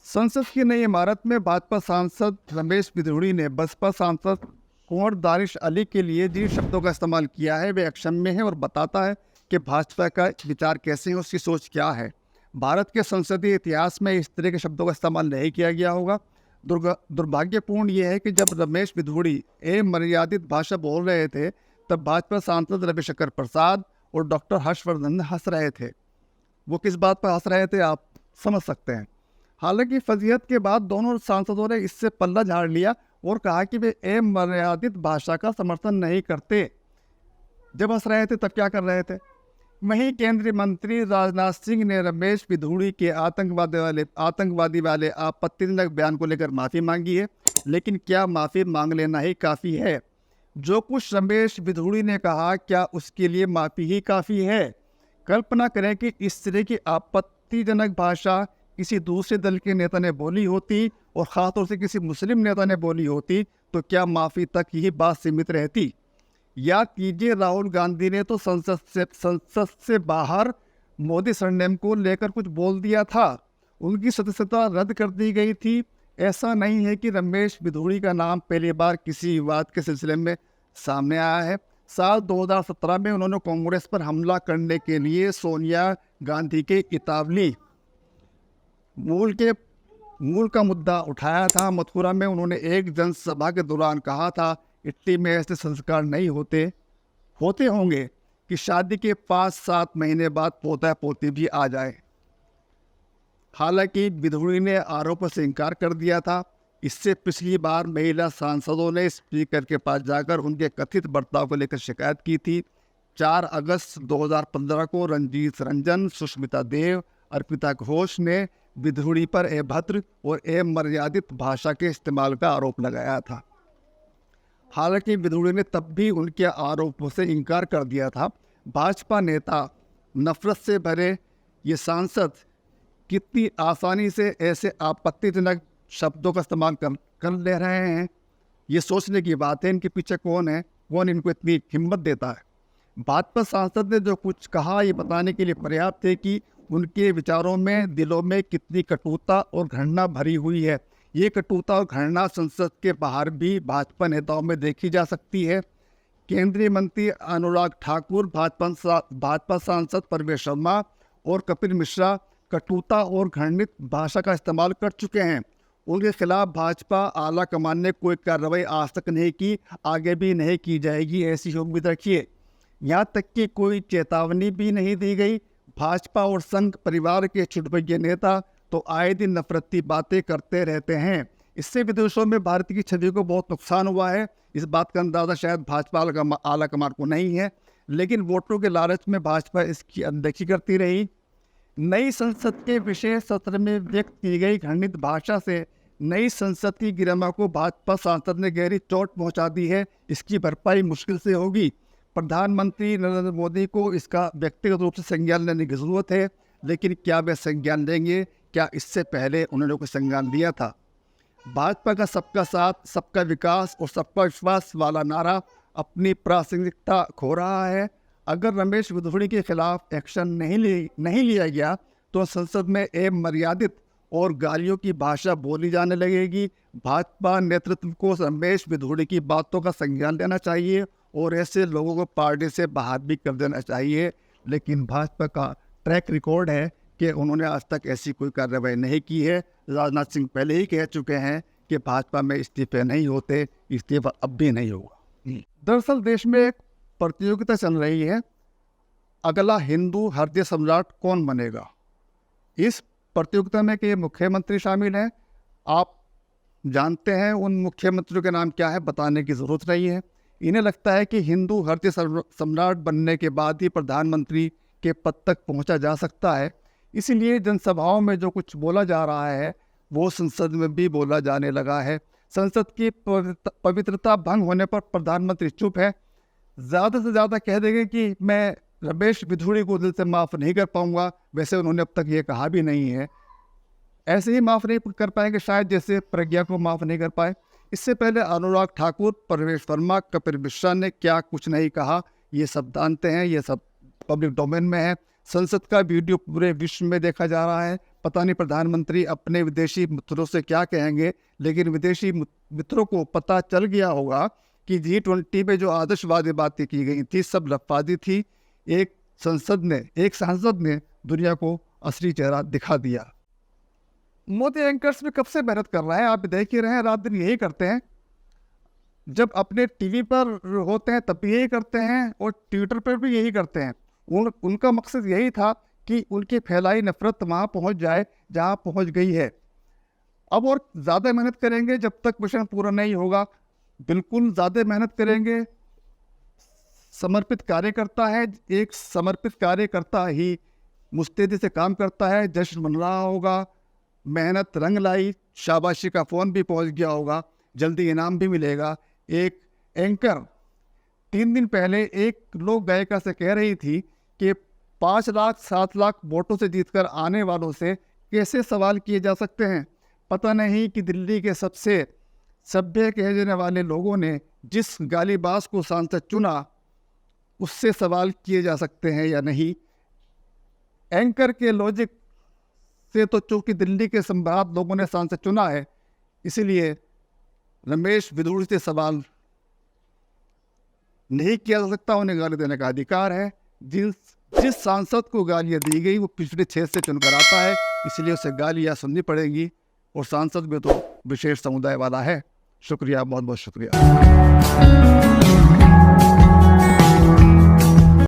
संसद की नई इमारत में भाजपा सांसद रमेश बिधूड़ी ने बसपा सांसद कुंवर दानिश अली के लिए जिन शब्दों का इस्तेमाल किया है वे अक्षम्य है और बताता है कि भाजपा का विचार कैसे है, उसकी सोच क्या है। भारत के संसदीय इतिहास में इस तरह के शब्दों का इस्तेमाल नहीं किया गया होगा। दुर्भाग्यपूर्ण यह है कि जब रमेश बिधूड़ी मर्यादित भाषा बोल रहे थे तब भाजपा सांसद रविशंकर प्रसाद और डॉक्टर हर्षवर्धन हंस रहे थे। वो किस बात पर हंस रहे थे आप समझ सकते हैं। हालांकि फजीहत के बाद दोनों सांसदों ने इससे पल्ला झाड़ लिया और कहा कि वे अमर्यादित भाषा का समर्थन नहीं करते। जब हंस रहे थे तब क्या कर रहे थे। वहीं केंद्रीय मंत्री राजनाथ सिंह ने रमेश बिधूड़ी के आतंकवादी वाले आपत्तिजनक बयान को लेकर माफ़ी मांगी है, लेकिन क्या माफ़ी मांग लेना ही काफ़ी है? जो कुछ रमेश बिधूड़ी ने कहा, क्या उसके लिए माफ़ी ही काफ़ी है? कल्पना करें कि इस तरह की आपत्तिजनक भाषा किसी दूसरे दल के नेता ने बोली होती और ख़ासतौर से किसी मुस्लिम नेता ने बोली होती तो क्या माफ़ी तक ही बात सीमित रहती? याद कीजिए, राहुल गांधी ने तो संसद से बाहर मोदी सरनेम को लेकर कुछ बोल दिया था, उनकी सदस्यता रद्द कर दी गई थी। ऐसा नहीं है कि रमेश बिधूड़ी का नाम पहली बार किसी विवाद के सिलसिले में सामने आया है। साल 2017 में उन्होंने कांग्रेस पर हमला करने के लिए सोनिया गांधी के इतावली मूल का मुद्दा उठाया था। मथुरा में उन्होंने एक जनसभा के दौरान कहा था, इटली में ऐसे संस्कार नहीं होते होंगे कि शादी के 5-7 महीने बाद पोता पोती भी आ जाए। हालांकि बिधूड़ी ने आरोपों से इनकार कर दिया था। इससे पिछली बार महिला सांसदों ने स्पीकर के पास जाकर उनके कथित बर्ताव को लेकर शिकायत की थी। 4 अगस्त 2015 को रंजीत रंजन, सुष्मिता देव, अर्पिता घोष ने बिधूड़ी पर अभद्र और अमर्यादित भाषा के इस्तेमाल का आरोप लगाया था। हालांकि बिधूड़ी ने तब भी उनके आरोपों से इनकार कर दिया था। भाजपा नेता नफरत से भरे ये सांसद कितनी आसानी से ऐसे आपत्तिजनक शब्दों का इस्तेमाल कर ले रहे हैं, ये सोचने की बात है। इनके पीछे कौन है, कौन इनको इतनी हिम्मत देता है? भाजपा सांसद ने जो कुछ कहा ये बताने के लिए पर्याप्त है कि उनके विचारों में, दिलों में कितनी कटुता और घृणा भरी हुई है। ये कटुता और घृणा संसद के बाहर भी भाजपा नेताओं में देखी जा सकती है। केंद्रीय मंत्री अनुराग ठाकुर, भाजपा सांसद परवेश शर्मा और कपिल मिश्रा कटुता और घृणित भाषा का इस्तेमाल कर चुके हैं। उनके खिलाफ भाजपा आला कमान ने कोई कार्रवाई आज तक नहीं की, आगे भी नहीं की जाएगी, ऐसी उम्मीद रखिए। यहाँ तक कि कोई चेतावनी भी नहीं दी गई। भाजपा और संघ परिवार के चुटभुइये नेता तो आए दिन नफरती बातें करते रहते हैं। इससे विदेशों में भारत की छवि को बहुत नुकसान हुआ है। इस बात का अंदाज़ा शायद भाजपा आला कमान को नहीं है, लेकिन वोटों के लालच में भाजपा इसकी अनदेखी करती रही। नई संसद के विशेष सत्र में व्यक्त की गई घृणित भाषा से नई संसद की गरिमा को भाजपा सांसद ने गहरी चोट पहुंचा दी है। इसकी भरपाई मुश्किल से होगी। प्रधानमंत्री नरेंद्र मोदी को इसका व्यक्तिगत रूप से संज्ञान लेने की जरूरत है, लेकिन क्या वे संज्ञान लेंगे? क्या इससे पहले उन्होंने कोई संज्ञान लिया था? भाजपा का सबका साथ, सबका विकास और सबका विश्वास वाला नारा अपनी प्रासंगिकता खो रहा है। अगर रमेश बिधूड़ी के खिलाफ एक्शन नहीं लिया गया तो संसद में अमर्यादित और गालियों की भाषा बोली जाने लगेगी। भाजपा नेतृत्व को रमेश बिधूड़ी की बातों का संज्ञान लेना चाहिए और ऐसे लोगों को पार्टी से बाहर भी कर देना चाहिए। लेकिन भाजपा का ट्रैक रिकॉर्ड है कि उन्होंने आज तक ऐसी कोई कार्रवाई नहीं की है। राजनाथ सिंह पहले ही कह चुके हैं कि भाजपा में इस्तीफे नहीं होते, इस्तीफा अब भी नहीं होगा। दरअसल देश में एक प्रतियोगिता चल रही है, अगला हिंदू हृदय सम्राट कौन बनेगा। इस प्रतियोगिता में के मुख्यमंत्री शामिल हैं। आप जानते हैं उन मुख्यमंत्रियों के नाम क्या है, बताने की ज़रूरत नहीं है। इन्हें लगता है कि हिंदू हृदय सम्राट बनने के बाद ही प्रधानमंत्री के पद तक पहुंचा जा सकता है। इसीलिए जनसभाओं में जो कुछ बोला जा रहा है वो संसद में भी बोला जाने लगा है। संसद की पवित्रता भंग होने पर प्रधानमंत्री चुप है। ज़्यादा से ज़्यादा कह देंगे कि मैं रमेश बिधूड़ी को दिल से माफ़ नहीं कर पाऊंगा। वैसे उन्होंने अब तक ये कहा भी नहीं है। ऐसे ही माफ़ नहीं कर पाएंगे शायद जैसे प्रज्ञा को माफ़ नहीं कर पाए। इससे पहले अनुराग ठाकुर, परवेश वर्मा, कपिल मिश्रा ने क्या कुछ नहीं कहा, ये सब जानते हैं, ये सब पब्लिक डोमेन में है। संसद का वीडियो पूरे विश्व में देखा जा रहा है। पता नहीं प्रधानमंत्री अपने विदेशी मित्रों से क्या कहेंगे, लेकिन विदेशी मित्रों को पता चल गया होगा कि G20 में जो आदर्शवादी बातें की गई थी सब लफादी थी। एक सांसद ने दुनिया को असली चेहरा दिखा दिया। मोदी एंकर्स में कब से मेहनत कर रहा है, आप देख ही रहे हैं, रात दिन यही करते हैं। जब अपने टीवी पर होते हैं तब भी यही करते हैं और ट्विटर पर भी यही करते हैं। उनका मकसद यही था कि उनकी फैलाई नफरत वहाँ पहुँच जाए जहाँ पहुँच गई है। अब और ज़्यादा मेहनत करेंगे जब तक मिशन पूरा नहीं होगा, बिल्कुल ज़्यादा मेहनत करेंगे। समर्पित कार्यकर्ता है, एक समर्पित कार्यकर्ता ही मुस्तैदी से काम करता है। जश्न मन रहा होगा, मेहनत रंग लाई, शाबाशी का फ़ोन भी पहुंच गया होगा, जल्दी इनाम भी मिलेगा। एक एंकर 3 दिन पहले एक लोक गायिका से कह रही थी कि 5 लाख 7 लाख वोटों से जीतकर आने वालों से कैसे सवाल किए जा सकते हैं। पता नहीं कि दिल्ली के सबसे सभ्य कहे जाने वाले लोगों ने जिस गालीबाज को सांसद चुना उससे सवाल किए जा सकते हैं या नहीं। एंकर के लॉजिक से तो चूंकि दिल्ली के सम्राट लोगों ने सांसद चुना है, इसीलिए रमेश विदुर से सवाल नहीं किया जा सकता। उन्हें गाली देने का अधिकार है। जिस सांसद को गालियाँ दी गई वो पिछले 6 से चुनकर आता है, इसलिए उसे गालियाँ सुननी पड़ेंगी। और सांसद में तो विशेष समुदाय वाला है। शुक्रिया, बहुत बहुत शुक्रिया।